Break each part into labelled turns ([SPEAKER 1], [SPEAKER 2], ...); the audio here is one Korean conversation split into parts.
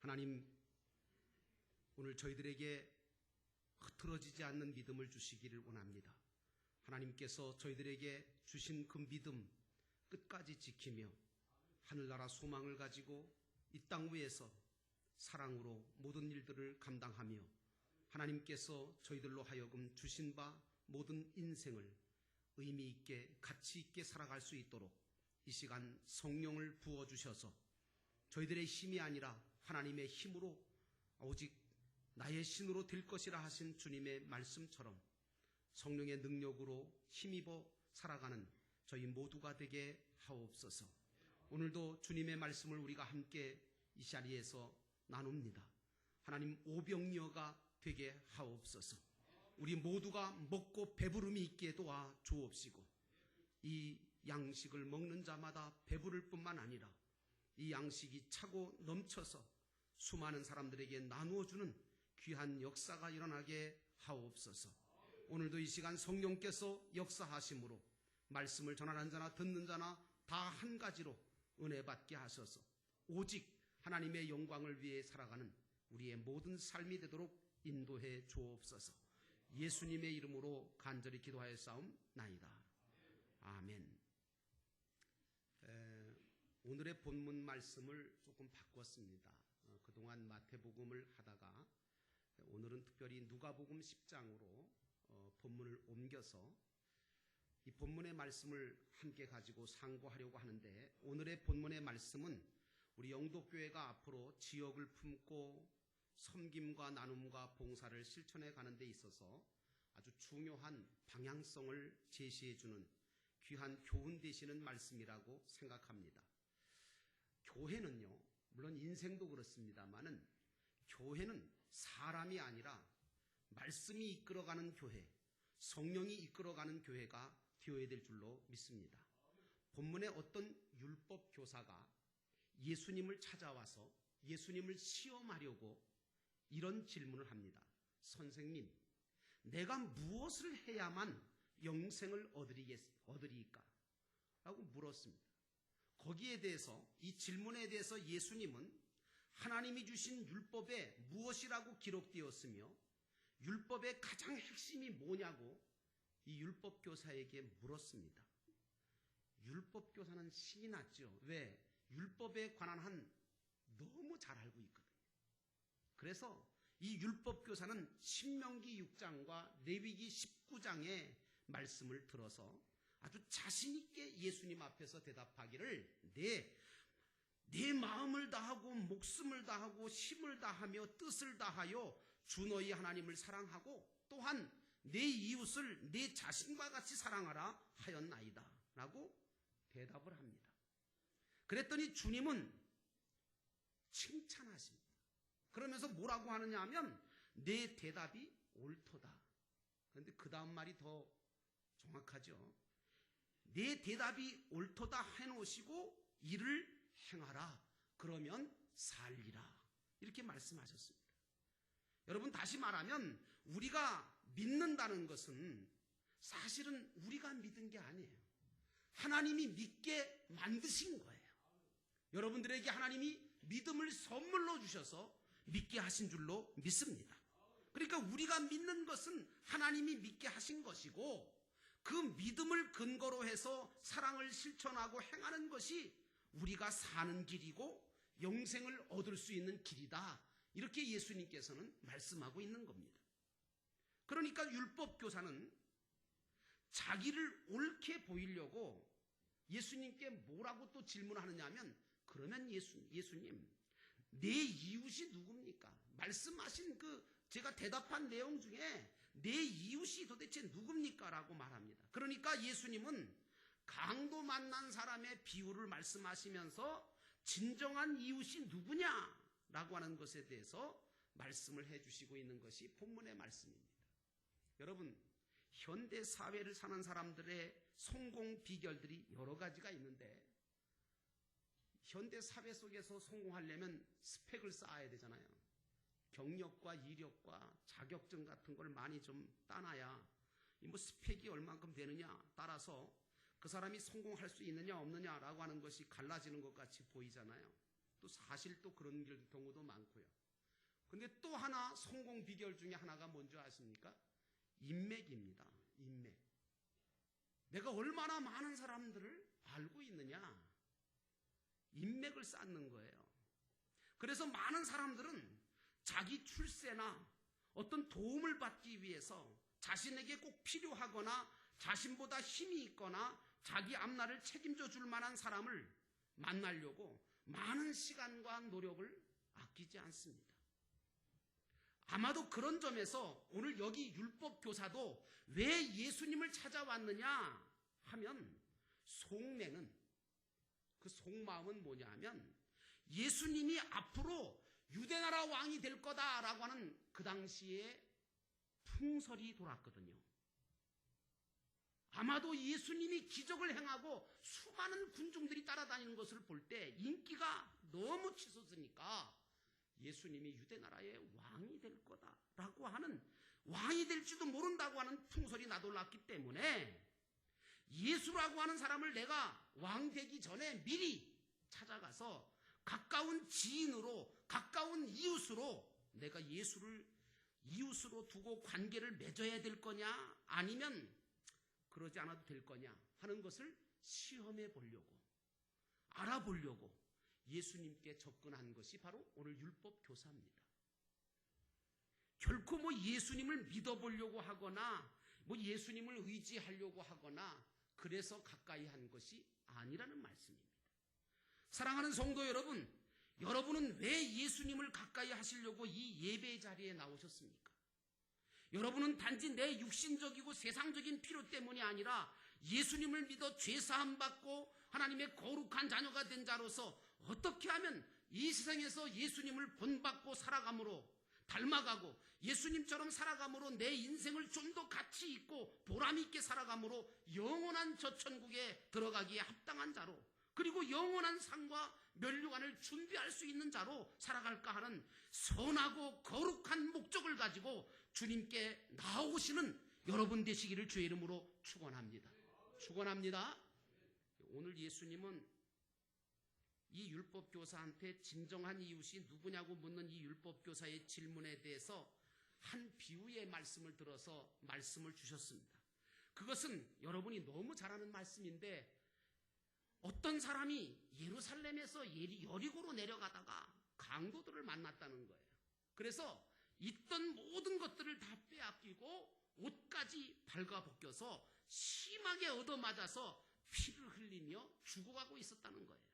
[SPEAKER 1] 하나님, 오늘 저희들에게 흐트러지지 않는 믿음을 주시기를 원합니다. 하나님께서 저희들에게 주신 그 믿음 끝까지 지키며 하늘나라 소망을 가지고 이 땅 위에서 사랑으로 모든 일들을 감당하며 하나님께서 저희들로 하여금 주신 바 모든 인생을 의미 있게 가치 있게 살아갈 수 있도록 이 시간 성령을 부어주셔서 저희들의 힘이 아니라 하나님의 힘으로 오직 나의 신으로 될 것이라 하신 주님의 말씀처럼 성령의 능력으로 힘입어 살아가는 저희 모두가 되게 하옵소서. 오늘도 주님의 말씀을 우리가 함께 이 자리에서 나눕니다. 하나님, 오병이어가 되게 하옵소서. 우리 모두가 먹고 배부름이 있게 도와 주옵시고 이 양식을 먹는 자마다 배부를 뿐만 아니라 이 양식이 차고 넘쳐서 수많은 사람들에게 나누어주는 귀한 역사가 일어나게 하옵소서. 오늘도 이 시간 성령께서 역사하심으로 말씀을 전하는 자나 듣는 자나 다 한 가지로 은혜 받게 하셔서 오직 하나님의 영광을 위해 살아가는 우리의 모든 삶이 되도록 인도해 주옵소서. 예수님의 이름으로 간절히 기도하였사옵나이다. 아멘. 오늘의 본문 말씀을 조금 바꿨습니다. 그동안 마태복음을 하다가 오늘은 특별히 누가복음 10장으로 본문을 옮겨서 이 본문의 말씀을 함께 가지고 상고하려고 하는데, 오늘의 본문의 말씀은 우리 영도교회가 앞으로 지역을 품고 섬김과 나눔과 봉사를 실천해 가는 데 있어서 아주 중요한 방향성을 제시해 주는 귀한 교훈 되시는 말씀이라고 생각합니다. 교회는요, 물론 인생도 그렇습니다만은 교회는 사람이 아니라 말씀이 이끌어가는 교회, 성령이 이끌어가는 교회가 되어야 될 줄로 믿습니다. 본문의 어떤 율법 교사가 예수님을 찾아와서 예수님을 시험하려고 이런 질문을 합니다. 선생님, 내가 무엇을 해야만 영생을 얻으리까? 라고 물었습니다. 거기에 대해서, 이 질문에 대해서 예수님은 하나님이 주신 율법에 무엇이라고 기록되었으며 율법의 가장 핵심이 뭐냐고 이 율법교사에게 물었습니다. 율법교사는 신이 났죠. 왜? 율법에 관한 한 너무 잘 알고 있거든요. 그래서 이 율법교사는 신명기 6장과 레위기 19장의 말씀을 들어서 아주 자신 있게 예수님 앞에서 대답하기를 내 마음을 다하고 목숨을 다하고 힘을 다하며 뜻을 다하여 주 너희 하나님을 사랑하고 또한 내 이웃을 내 자신과 같이 사랑하라 하였나이다 라고 대답을 합니다. 그랬더니 주님은 칭찬하십니다. 그러면서 뭐라고 하느냐 하면 내 대답이 옳도다. 그런데 그 다음 말이 더 정확하죠. 내 대답이 옳도다 해놓으시고 이를 행하라. 그러면 살리라. 이렇게 말씀하셨습니다. 여러분, 다시 말하면 우리가 믿는다는 것은 사실은 우리가 믿은 게 아니에요. 하나님이 믿게 만드신 거예요. 여러분들에게 하나님이 믿음을 선물로 주셔서 믿게 하신 줄로 믿습니다. 그러니까 우리가 믿는 것은 하나님이 믿게 하신 것이고 그 믿음을 근거로 해서 사랑을 실천하고 행하는 것이 우리가 사는 길이고 영생을 얻을 수 있는 길이다. 이렇게 예수님께서는 말씀하고 있는 겁니다. 그러니까 율법교사는 자기를 옳게 보이려고 예수님께 뭐라고 또 질문하느냐 하면, 그러면 예수님, 내 이웃이 누굽니까? 말씀하신 제가 대답한 내용 중에 내 이웃이 도대체 누굽니까? 라고 말합니다. 그러니까 예수님은 강도 만난 사람의 비유를 말씀하시면서 진정한 이웃이 누구냐? 라고 하는 것에 대해서 말씀을 해주시고 있는 것이 본문의 말씀입니다. 여러분, 현대 사회를 사는 사람들의 성공 비결들이 여러 가지가 있는데 현대 사회 속에서 성공하려면 스펙을 쌓아야 되잖아요. 경력과 이력과 자격증 같은 걸 많이 좀 따놔야 스펙이 얼만큼 되느냐 따라서 그 사람이 성공할 수 있느냐 없느냐라고 하는 것이 갈라지는 것 같이 보이잖아요. 또 사실 또 그런 경우도 많고요. 근데 또 하나 성공 비결 중에 하나가 뭔지 아십니까? 인맥입니다. 인맥. 내가 얼마나 많은 사람들을 알고 있느냐? 인맥을 쌓는 거예요. 그래서 많은 사람들은 자기 출세나 어떤 도움을 받기 위해서 자신에게 꼭 필요하거나 자신보다 힘이 있거나 자기 앞날을 책임져 줄 만한 사람을 만나려고 많은 시간과 노력을 아끼지 않습니다. 아마도 그런 점에서 오늘 여기 율법 교사도 왜 예수님을 찾아왔느냐 하면 속내는, 그 속마음은 뭐냐 하면 예수님이 앞으로 유대나라 왕이 될 거다라고 하는 그 당시에 풍설이 돌았거든요. 아마도 예수님이 기적을 행하고 수많은 군중들이 따라다니는 것을 볼 때 인기가 너무 치솟으니까 예수님이 유대나라의 왕이 될 거다라고 하는, 왕이 될지도 모른다고 하는 풍설이 나돌았기 때문에 예수라고 하는 사람을 내가 왕 되기 전에 미리 찾아가서 가까운 지인으로, 가까운 이웃으로 내가 예수를 이웃으로 두고 관계를 맺어야 될 거냐 아니면 그러지 않아도 될 거냐 하는 것을 시험해 보려고, 알아보려고 예수님께 접근한 것이 바로 오늘 율법 교사입니다. 결코 뭐 예수님을 믿어보려고 하거나 뭐 예수님을 의지하려고 하거나 그래서 가까이 한 것이 아니라는 말씀입니다. 사랑하는 성도 여러분, 여러분은 왜 예수님을 가까이 하시려고 이 예배 자리에 나오셨습니까? 여러분은 단지 내 육신적이고 세상적인 필요 때문이 아니라 예수님을 믿어 죄사함 받고 하나님의 거룩한 자녀가 된 자로서 어떻게 하면 이 세상에서 예수님을 본받고 살아감으로, 닮아가고 예수님처럼 살아감으로 내 인생을 좀 더 가치 있고 보람 있게 살아감으로 영원한 저 천국에 들어가기에 합당한 자로, 그리고 영원한 상과 면류관을 준비할 수 있는 자로 살아갈까 하는 선하고 거룩한 목적을 가지고 주님께 나오시는 여러분 되시기를 주의 이름으로 축원합니다. 축원합니다. 오늘 예수님은 이 율법교사한테 진정한 이웃이 누구냐고 묻는 이 율법교사의 질문에 대해서 한 비유의 말씀을 들어서 말씀을 주셨습니다. 그것은 여러분이 너무 잘 아는 말씀인데, 어떤 사람이 예루살렘에서 여리고로 내려가다가 강도들을 만났다는 거예요. 그래서 있던 모든 것들을 다 빼앗기고 옷까지 발가벗겨서 심하게 얻어맞아서 피를 흘리며 죽어가고 있었다는 거예요.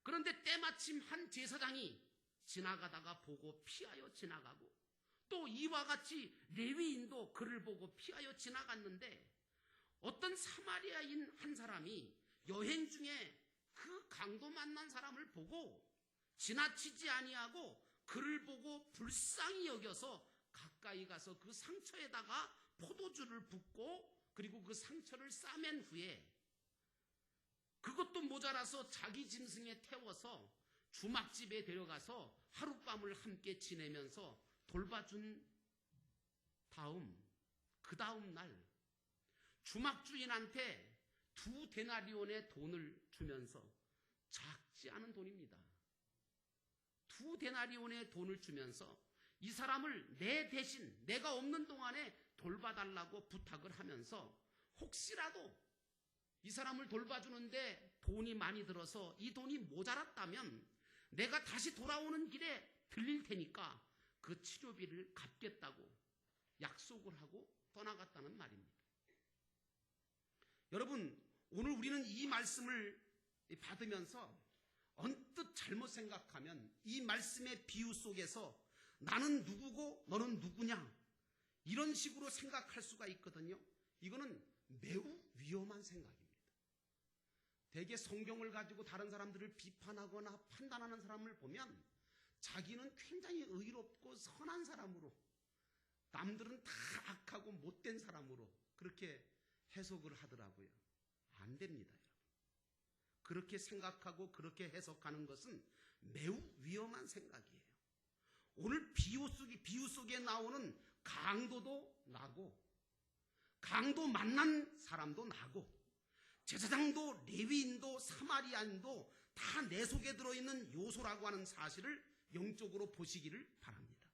[SPEAKER 1] 그런데 때마침 한 제사장이 지나가다가 보고 피하여 지나가고, 또 이와 같이 레위인도 그를 보고 피하여 지나갔는데, 어떤 사마리아인 한 사람이 여행 중에 그 강도 만난 사람을 보고 지나치지 아니하고 그를 보고 불쌍히 여겨서 가까이 가서 그 상처에다가 포도주를 붓고 그리고 그 상처를 싸맨 후에 그것도 모자라서 자기 짐승에 태워서 주막집에 데려가서 하룻밤을 함께 지내면서 돌봐준 다음, 그 다음 날 주막주인한테 2데나리온의 돈을 주면서, 작지 않은 돈입니다. 2데나리온의 돈을 주면서 이 사람을 내 대신 내가 없는 동안에 돌봐달라고 부탁을 하면서, 혹시라도 이 사람을 돌봐주는데 돈이 많이 들어서 이 돈이 모자랐다면 내가 다시 돌아오는 길에 들릴 테니까 그 치료비를 갚겠다고 약속을 하고 떠나갔다는 말입니다. 여러분, 오늘 우리는 이 말씀을 받으면서 언뜻 잘못 생각하면 이 말씀의 비유 속에서 나는 누구고 너는 누구냐 이런 식으로 생각할 수가 있거든요. 이거는 매우 위험한 생각입니다. 대개 성경을 가지고 다른 사람들을 비판하거나 판단하는 사람을 보면 자기는 굉장히 의롭고 선한 사람으로, 남들은 다 악하고 못된 사람으로 그렇게 해석을 하더라고요. 안 됩니다, 여러분. 그렇게 생각하고 그렇게 해석하는 것은 매우 위험한 생각이에요. 오늘 비유 속에 나오는 강도도 나고, 강도 만난 사람도 나고, 제사장도 레위인도 사마리아인도 다 내 속에 들어있는 요소라고 하는 사실을 영적으로 보시기를 바랍니다.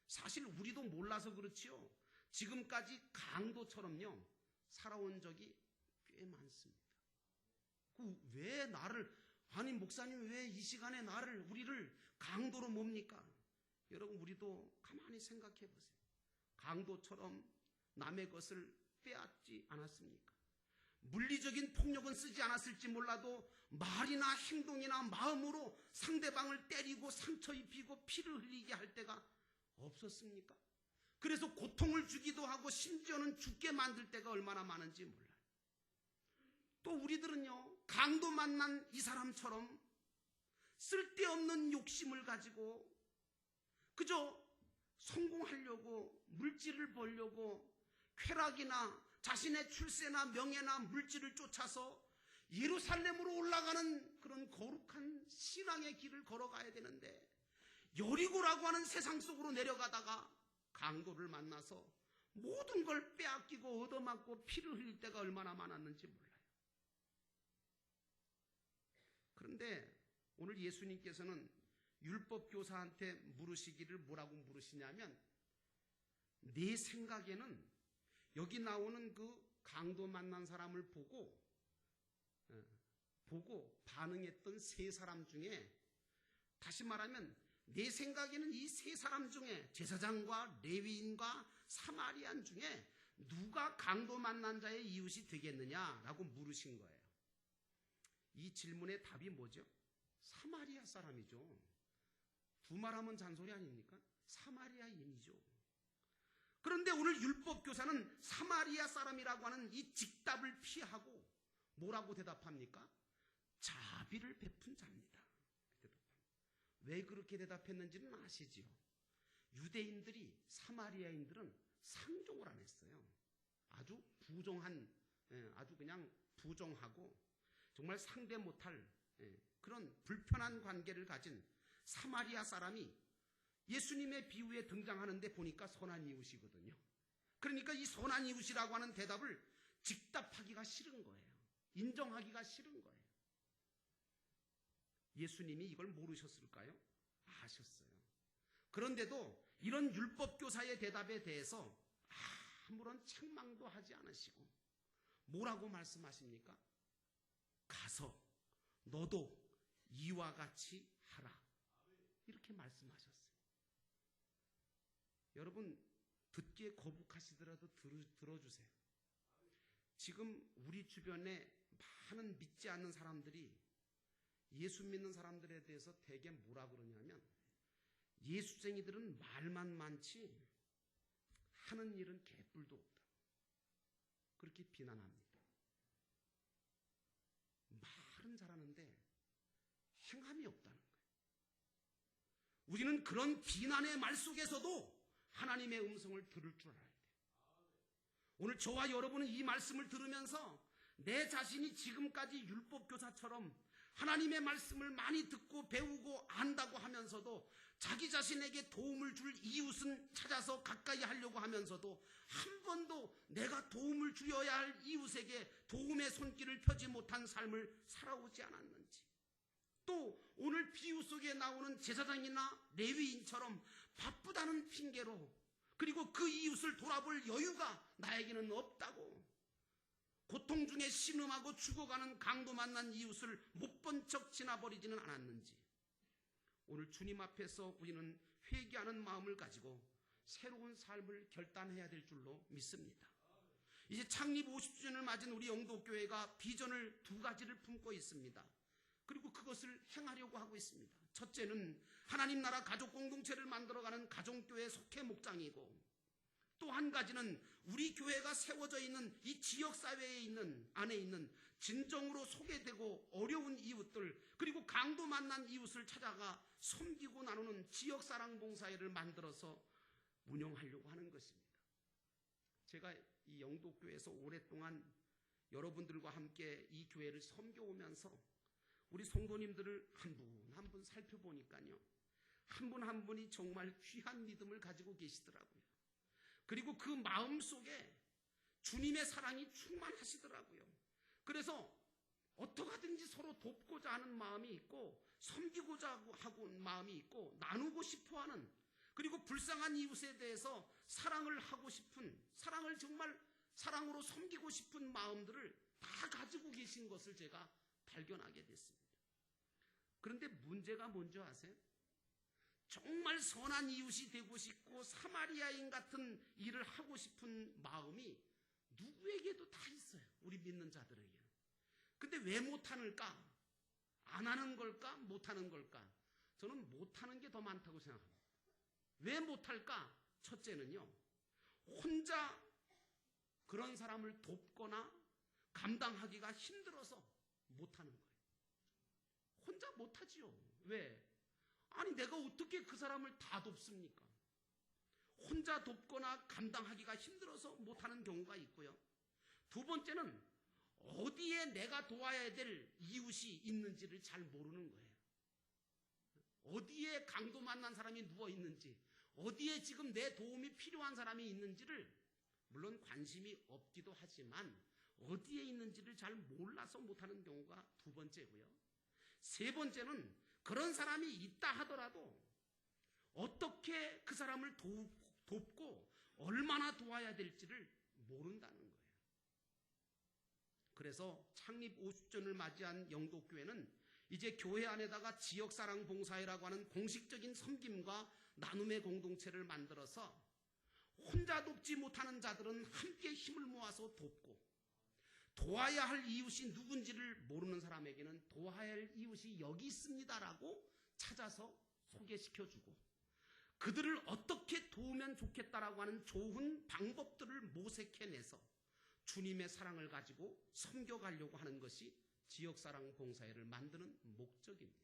[SPEAKER 1] 사실 우리도 몰라서 그렇지요. 지금까지 강도처럼요 살아온 적이 꽤 많습니다. 왜 나를, 아니 목사님 왜 이 시간에 우리를 강도로 뭡니까? 여러분 우리도 가만히 생각해 보세요. 강도처럼 남의 것을 빼앗지 않았습니까? 물리적인 폭력은 쓰지 않았을지 몰라도 말이나 행동이나 마음으로 상대방을 때리고 상처 입히고 피를 흘리게 할 때가 없었습니까? 그래서 고통을 주기도 하고 심지어는 죽게 만들 때가 얼마나 많은지 몰라요. 또 우리들은요 강도 만난 이 사람처럼 쓸데없는 욕심을 가지고 그저 성공하려고 물질을 벌려고 쾌락이나 자신의 출세나 명예나 물질을 쫓아서 예루살렘으로 올라가는 그런 거룩한 신앙의 길을 걸어가야 되는데 여리고라고 하는 세상 속으로 내려가다가 강도를 만나서 모든 걸 빼앗기고 얻어맞고 피를 흘릴 때가 얼마나 많았는지 몰라요. 그런데 오늘 예수님께서는 율법교사한테 물으시기를 뭐라고 물으시냐면 네 생각에는 여기 나오는 그 강도 만난 사람을 보고 반응했던 세 사람 중에, 다시 말하면 내 생각에는 이 세 사람 중에 제사장과 레위인과 사마리안 중에 누가 강도 만난 자의 이웃이 되겠느냐라고 물으신 거예요. 이 질문의 답이 뭐죠? 사마리아 사람이죠. 두말하면 잔소리 아닙니까? 사마리아인이죠. 그런데 오늘 율법교사는 사마리아 사람이라고 하는 이 직답을 피하고 뭐라고 대답합니까? 자비를 베푼 자입니다. 왜 그렇게 대답했는지는 아시지요? 유대인들이, 사마리아인들은 상종을 안 했어요. 아주 부정한, 아주 그냥 부정하고 정말 상대 못할 그런 불편한 관계를 가진 사마리아 사람이 예수님의 비유에 등장하는데 보니까 선한 이웃이거든요. 그러니까 이 선한 이웃이라고 하는 대답을 직답하기가 싫은 거예요. 인정하기가 싫은 거예요. 예수님이 이걸 모르셨을까요? 아셨어요. 그런데도 이런 율법교사의 대답에 대해서 아무런 책망도 하지 않으시고 뭐라고 말씀하십니까? 가서 너도 이와 같이 하라. 이렇게 말씀하셨어요. 여러분 듣기에 거북하시더라도 들어주세요. 지금 우리 주변에 많은 믿지 않는 사람들이 예수 믿는 사람들에 대해서 대개 뭐라 그러냐면 예수쟁이들은 말만 많지 하는 일은 개뿔도 없다. 그렇게 비난합니다. 말은 잘하는데 행함이 없다는 거예요. 우리는 그런 비난의 말 속에서도 하나님의 음성을 들을 줄 알아야 돼요. 오늘 저와 여러분은 이 말씀을 들으면서 내 자신이 지금까지 율법교사처럼 하나님의 말씀을 많이 듣고 배우고 안다고 하면서도 자기 자신에게 도움을 줄 이웃은 찾아서 가까이 하려고 하면서도 한 번도 내가 도움을 주어야 할 이웃에게 도움의 손길을 펴지 못한 삶을 살아오지 않았는지, 또 오늘 비유 속에 나오는 제사장이나 레위인처럼 바쁘다는 핑계로 그리고 그 이웃을 돌아볼 여유가 나에게는 없다고 고통 중에 신음하고 죽어가는 강도 만난 이웃을 못 본 척 지나버리지는 않았는지, 오늘 주님 앞에서 우리는 회개하는 마음을 가지고 새로운 삶을 결단해야 될 줄로 믿습니다. 이제 창립 50주년을 맞은 우리 영도교회가 비전을 두 가지를 품고 있습니다. 그리고 그것을 행하려고 하고 있습니다. 첫째는 하나님 나라 가족 공동체를 만들어가는 가정교회 속회 목장이고, 또 한 가지는 우리 교회가 세워져 있는 이 지역사회에 있는 안에 있는 진정으로 소외되고 어려운 이웃들, 그리고 강도 만난 이웃을 찾아가 섬기고 나누는 지역사랑봉사회를 만들어서 운영하려고 하는 것입니다. 제가 이 영도교회에서 오랫동안 여러분들과 함께 이 교회를 섬겨오면서 우리 성도님들을 한 분 한 분 살펴보니까요, 한 분 한 분이 정말 귀한 믿음을 가지고 계시더라고요. 그리고 그 마음 속에 주님의 사랑이 충만하시더라고요. 그래서 어떻게 하든지 서로 돕고자 하는 마음이 있고 섬기고자 하고 마음이 있고 나누고 싶어하는, 그리고 불쌍한 이웃에 대해서 사랑을 하고 싶은, 사랑을 정말 사랑으로 섬기고 싶은 마음들을 다 가지고 계신 것을 제가 발견하게 됐습니다. 그런데 문제가 뭔지 아세요? 정말 선한 이웃이 되고 싶고 사마리아인 같은 일을 하고 싶은 마음이 누구에게도 다 있어요. 우리 믿는 자들에게. 근데 왜 못하는가? 안 하는 걸까? 못하는 걸까? 저는 못하는 게 더 많다고 생각합니다. 왜 못할까? 첫째는요, 혼자 그런 사람을 돕거나 감당하기가 힘들어서 못하는 거예요. 혼자 못하지요. 왜? 아니 내가 어떻게 그 사람을 다 돕습니까? 혼자 돕거나 감당하기가 힘들어서 못하는 경우가 있고요. 두 번째는 어디에 내가 도와야 될 이웃이 있는지를 잘 모르는 거예요. 어디에 강도 만난 사람이 누워 있는지, 어디에 지금 내 도움이 필요한 사람이 있는지를 물론 관심이 없기도 하지만 어디에 있는지를 잘 몰라서 못하는 경우가 두 번째고요. 세 번째는 그런 사람이 있다 하더라도 어떻게 그 사람을 돕고 얼마나 도와야 될지를 모른다는 거예요. 그래서 창립 50주년을 맞이한 영도교회는 이제 교회 안에다가 지역사랑 봉사회라고 하는 공식적인 섬김과 나눔의 공동체를 만들어서 혼자 돕지 못하는 자들은 함께 힘을 모아서 돕고, 도와야 할 이웃이 누군지를 모르는 사람에게는 도와야 할 이웃이 여기 있습니다라고 찾아서 소개시켜주고, 그들을 어떻게 도우면 좋겠다라고 하는 좋은 방법들을 모색해내서 주님의 사랑을 가지고 섬겨가려고 하는 것이 지역사랑 봉사회를 만드는 목적입니다.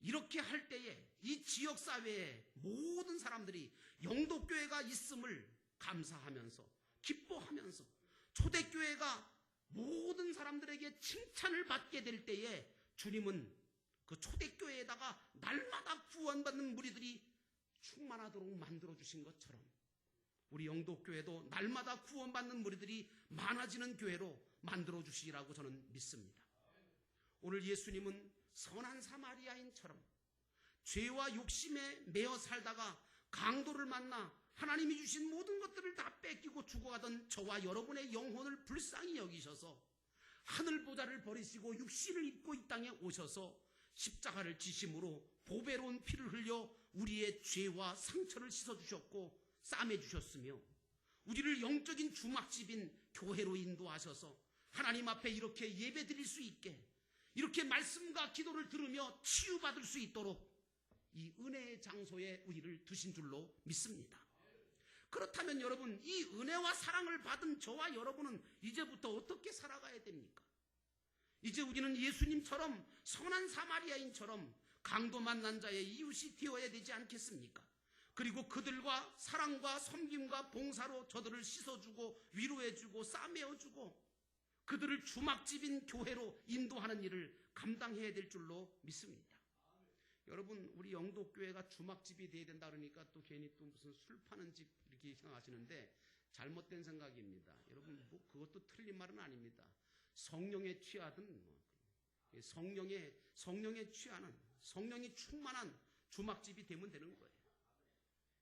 [SPEAKER 1] 이렇게 할 때에 이 지역사회의 모든 사람들이 영도교회가 있음을 감사하면서 기뻐하면서 초대교회가 모든 사람들에게 칭찬을 받게 될 때에 주님은 그 초대교회에다가 날마다 구원받는 무리들이 충만하도록 만들어주신 것처럼 우리 영도교회도 날마다 구원받는 무리들이 많아지는 교회로 만들어주시라고 저는 믿습니다. 오늘 예수님은 선한 사마리아인처럼 죄와 욕심에 매여 살다가 강도를 만나 하나님이 주신 모든 것들을 다 뺏기고 죽어가던 저와 여러분의 영혼을 불쌍히 여기셔서 하늘보다를 버리시고 육신을 입고 이 땅에 오셔서 십자가를 지심으로 보배로운 피를 흘려 우리의 죄와 상처를 씻어주셨고 싸매주셨으며, 우리를 영적인 주막집인 교회로 인도하셔서 하나님 앞에 이렇게 예배드릴 수 있게, 이렇게 말씀과 기도를 들으며 치유받을 수 있도록 이 은혜의 장소에 우리를 두신 줄로 믿습니다. 그렇다면 여러분, 이 은혜와 사랑을 받은 저와 여러분은 이제부터 어떻게 살아가야 됩니까? 이제 우리는 예수님처럼 선한 사마리아인처럼 강도 만난 자의 이웃이 되어야 되지 않겠습니까? 그리고 그들과 사랑과 섬김과 봉사로 저들을 씻어주고 위로해주고 싸매어주고 그들을 주막집인 교회로 인도하는 일을 감당해야 될 줄로 믿습니다. 여러분, 우리 영도교회가 주막집이 돼야 된다 그러니까 또 괜히 또 무슨 술 파는 집 이렇게 생각하시는데 잘못된 생각입니다. 여러분, 뭐 그것도 틀린 말은 아닙니다. 성령에 취하든 성령에 취하는, 성령이 충만한 주막집이 되면 되는 거예요.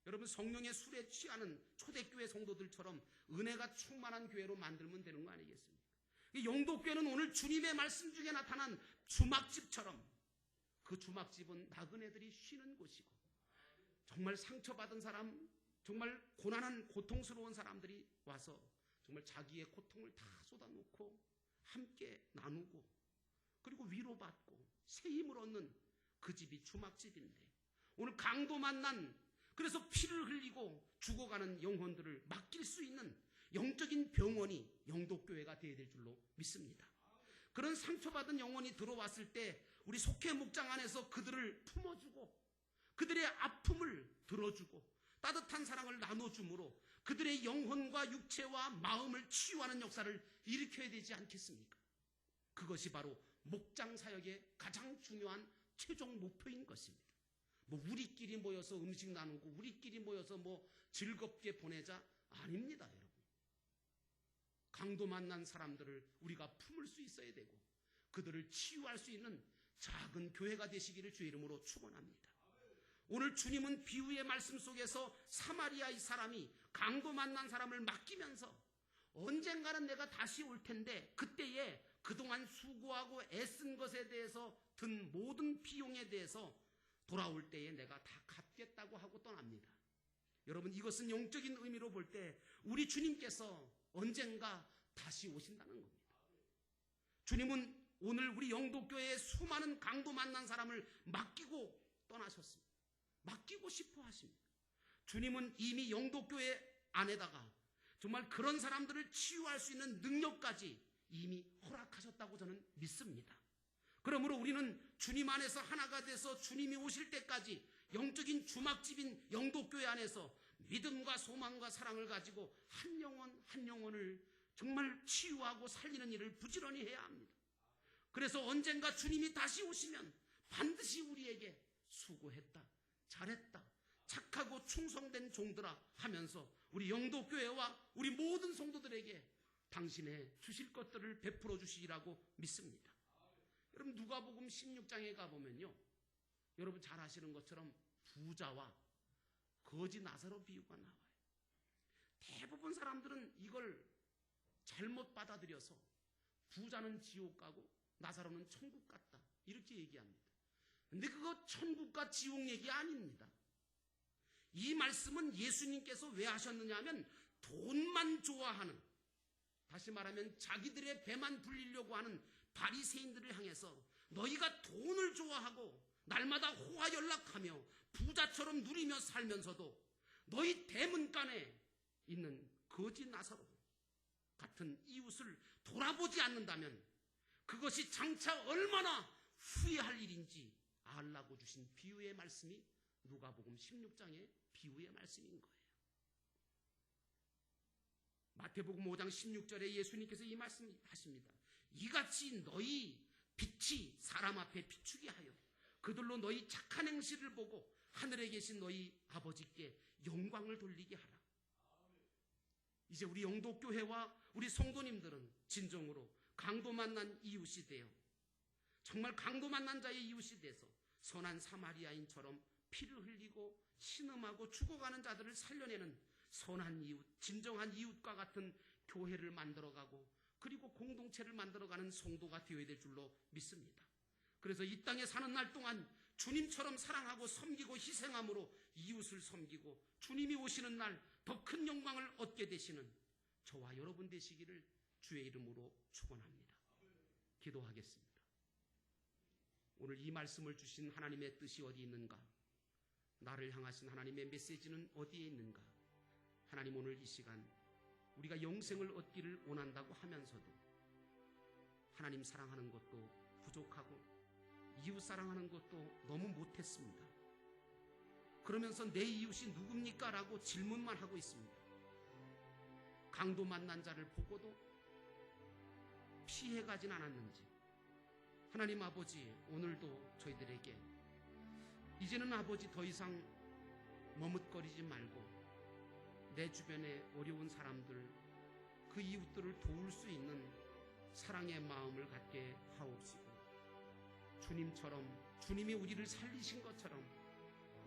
[SPEAKER 1] 여러분, 성령의 술에 취하는 초대교회 성도들처럼 은혜가 충만한 교회로 만들면 되는 거 아니겠습니까? 영도교회는 오늘 주님의 말씀 중에 나타난 주막집처럼 그 주막집은 나그네들이 쉬는 곳이고, 정말 상처받은 사람, 정말 고난한 고통스러운 사람들이 와서 정말 자기의 고통을 다 쏟아놓고 함께 나누고 그리고 위로받고 새 힘을 얻는 그 집이 주막집인데, 오늘 강도 만난, 그래서 피를 흘리고 죽어가는 영혼들을 맡길 수 있는 영적인 병원이 영도교회가 되어야 될 줄로 믿습니다. 그런 상처받은 영혼이 들어왔을 때 우리 속회 목장 안에서 그들을 품어주고 그들의 아픔을 들어주고 따뜻한 사랑을 나눠줌으로 그들의 영혼과 육체와 마음을 치유하는 역사를 일으켜야 되지 않겠습니까? 그것이 바로 목장 사역의 가장 중요한 최종 목표인 것입니다. 뭐 우리끼리 모여서 음식 나누고 우리끼리 모여서 뭐 즐겁게 보내자 아닙니다, 여러분. 강도 만난 사람들을 우리가 품을 수 있어야 되고 그들을 치유할 수 있는 작은 교회가 되시기를 주의 이름으로 축원합니다. 오늘 주님은 비유의 말씀 속에서 사마리아의 사람이 강도 만난 사람을 맡기면서 언젠가는 내가 다시 올 텐데 그때에 그동안 수고하고 애쓴 것에 대해서 든 모든 비용에 대해서 돌아올 때에 내가 다 갚겠다고 하고 떠납니다. 여러분, 이것은 영적인 의미로 볼 때 우리 주님께서 언젠가 다시 오신다는 겁니다. 주님은 오늘 우리 영도교회에 수많은 강도 만난 사람을 맡기고 떠나셨습니다. 맡기고 싶어 하십니다. 주님은 이미 영도교회 안에다가 정말 그런 사람들을 치유할 수 있는 능력까지 이미 허락하셨다고 저는 믿습니다. 그러므로 우리는 주님 안에서 하나가 돼서 주님이 오실 때까지 영적인 주막집인 영도교회 안에서 믿음과 소망과 사랑을 가지고 한 영혼 한 영혼을 정말 치유하고 살리는 일을 부지런히 해야 합니다. 그래서 언젠가 주님이 다시 오시면 반드시 우리에게 수고했다, 잘했다, 착하고 충성된 종들아 하면서 우리 영도교회와 우리 모든 성도들에게 당신의 주실 것들을 베풀어 주시리라고 믿습니다. 여러분, 누가복음 16장에 가보면요, 여러분 잘 아시는 것처럼 부자와 거지 나사로 비유가 나와요. 대부분 사람들은 이걸 잘못 받아들여서 부자는 지옥 가고 나사로는 천국 갔다 이렇게 얘기합니다. 근데 그거 천국과 지옥 얘기 아닙니다. 이 말씀은 예수님께서 왜 하셨느냐 하면 돈만 좋아하는, 다시 말하면 자기들의 배만 불리려고 하는 바리새인들을 향해서 너희가 돈을 좋아하고 날마다 호화연락하며 부자처럼 누리며 살면서도 너희 대문간에 있는 거지 나사로 같은 이웃을 돌아보지 않는다면 그것이 장차 얼마나 후회할 일인지 알라고 주신 비유의 말씀이 누가복음 16장의 비유의 말씀인 거예요. 마태복음 5장 16절에 예수님께서 이 말씀 하십니다. 이같이 너희 빛이 사람 앞에 비추게 하여 그들로 너희 착한 행실을 보고 하늘에 계신 너희 아버지께 영광을 돌리게 하라. 이제 우리 영도교회와 우리 성도님들은 진정으로 강도 만난 이웃이 되어 정말 강도 만난 자의 이웃이 돼서 선한 사마리아인처럼 피를 흘리고 신음하고 죽어가는 자들을 살려내는 선한 이웃, 진정한 이웃과 같은 교회를 만들어가고 그리고 공동체를 만들어가는 성도가 되어야 될 줄로 믿습니다. 그래서 이 땅에 사는 날 동안 주님처럼 사랑하고 섬기고 희생함으로 이웃을 섬기고 주님이 오시는 날 더 큰 영광을 얻게 되시는 저와 여러분 되시기를 주의 이름으로 축원합니다. 기도하겠습니다. 오늘 이 말씀을 주신 하나님의 뜻이 어디 있는가? 나를 향하신 하나님의 메시지는 어디에 있는가? 하나님, 오늘 이 시간 우리가 영생을 얻기를 원한다고 하면서도 하나님 사랑하는 것도 부족하고 이웃 사랑하는 것도 너무 못했습니다. 그러면서 내 이웃이 누굽니까? 라고 질문만 하고 있습니다. 강도 만난 자를 보고도 피해가진 않았는지 하나님 아버지, 오늘도 저희들에게 이제는 아버지 더 이상 머뭇거리지 말고 내 주변에 어려운 사람들, 그 이웃들을 도울 수 있는 사랑의 마음을 갖게 하옵시고 주님처럼, 주님이 우리를 살리신 것처럼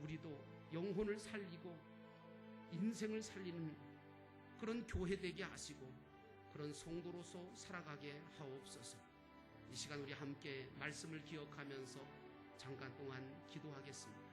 [SPEAKER 1] 우리도 영혼을 살리고 인생을 살리는 그런 교회 되게 하시고 그런 성도로서 살아가게 하옵소서. 이 시간 우리 함께 말씀을 기억하면서 잠깐 동안 기도하겠습니다.